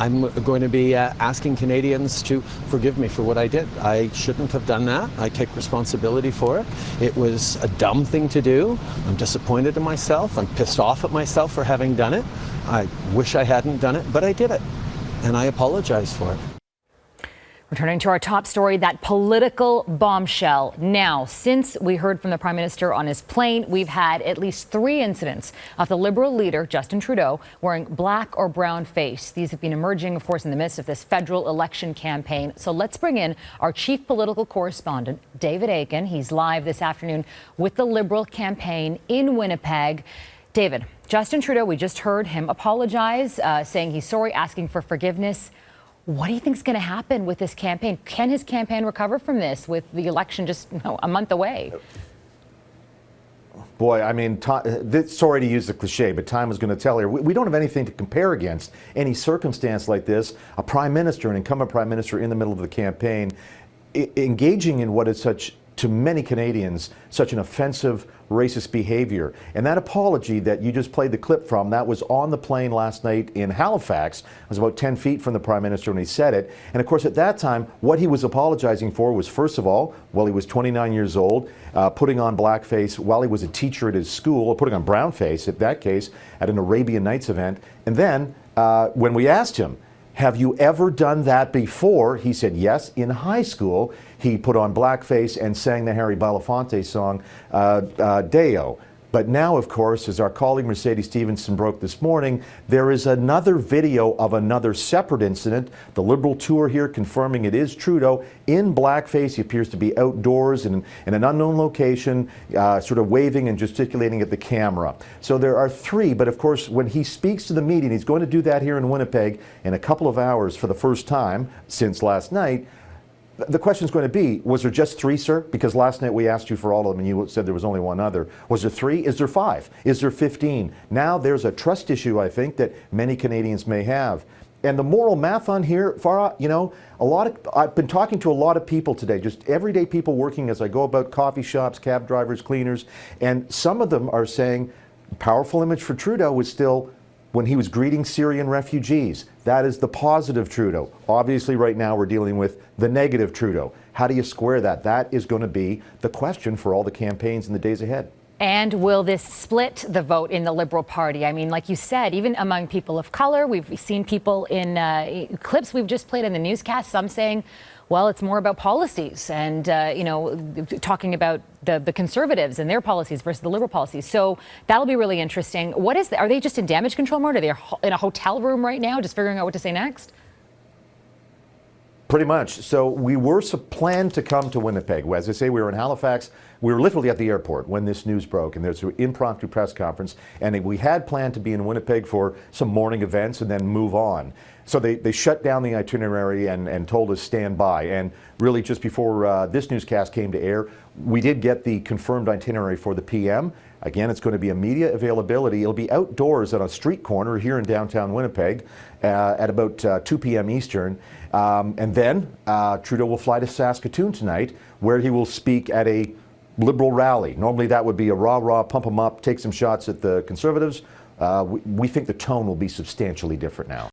I'm going to be asking Canadians to forgive me for what I did. I shouldn't have done that. I take responsibility for it. It was a dumb thing to do. I'm disappointed in myself. I'm pissed off at myself for having done it. I wish I hadn't done it, but I did it, and I apologize for it. Returning to our top story, that political bombshell. Now, since we heard from the Prime Minister on his plane, we've had at least 3 incidents of the Liberal leader, Justin Trudeau, wearing black or brown face. These have been emerging, of course, in the midst of this federal election campaign. So let's bring in our chief political correspondent, David Akin. He's live this afternoon with the Liberal campaign in Winnipeg. David, Justin Trudeau, we just heard him apologize, saying he's sorry, asking for forgiveness. What do you think is going to happen with this campaign? Can his campaign recover from this with the election just a month away? Boy, I mean, sorry to use the cliche, but time is going to tell here. We don't have anything to compare against. Any circumstance like this, a prime minister, an incumbent prime minister in the middle of the campaign, engaging in what is such, to many Canadians, such an offensive, racist behavior. And that apology that you just played the clip from, that was on the plane last night in Halifax. It was about 10 feet from the Prime Minister when he said it. And of course, at that time, what he was apologizing for was, first of all, while he was 29 years old, putting on blackface while he was a teacher at his school, or putting on brownface, at that case, at an Arabian Nights event. And then, when we asked him, have you ever done that before? He said yes. In high school, he put on blackface and sang the Harry Belafonte song, Deo. But now, of course, as our colleague Mercedes Stevenson broke this morning, there is another video of another separate incident. The Liberal tour here confirming it is Trudeau in blackface. He appears to be outdoors in an unknown location, sort of waving and gesticulating at the camera. So there are 3, but of course, when he speaks to the media, and he's going to do that here in Winnipeg in a couple of hours for the first time since last night. The question is going to be, was there just 3, sir? Because last night we asked you for all of them and you said there was only one other. Was there 3? Is there 5? Is there 15? Now there's a trust issue, I think, that many Canadians may have. And the moral math on here, Farah, you know, I've been talking to a lot of people today, just everyday people working as I go about coffee shops, cab drivers, cleaners, and some of them are saying, powerful image for Trudeau was still when he was greeting Syrian refugees. That is the positive Trudeau. Obviously, right now, we're dealing with the negative Trudeau. How do you square that? That is going to be the question for all the campaigns in the days ahead. And will this split the vote in the Liberal Party? I mean, like you said, even among people of color, we've seen people in clips we've just played in the newscast, some saying, well, it's more about policies and, you know, talking about the Conservatives and their policies versus the Liberal policies. So that'll be really interesting. What is are they just in damage control mode? Are they in a hotel room right now just figuring out what to say next? Pretty much. So we were planned to come to Winnipeg. As I say, we were in Halifax. We were literally at the airport when this news broke, and there's an impromptu press conference. And we had planned to be in Winnipeg for some morning events and then move on. So they shut down the itinerary and told us stand by. And really just before this newscast came to air, we did get the confirmed itinerary for the PM. Again, it's going to be a media availability. It'll be outdoors on a street corner here in downtown Winnipeg at about 2 p.m. Eastern. And then Trudeau will fly to Saskatoon tonight, where he will speak at a Liberal rally. Normally that would be a rah-rah, pump them up, take some shots at the Conservatives. We think the tone will be substantially different now.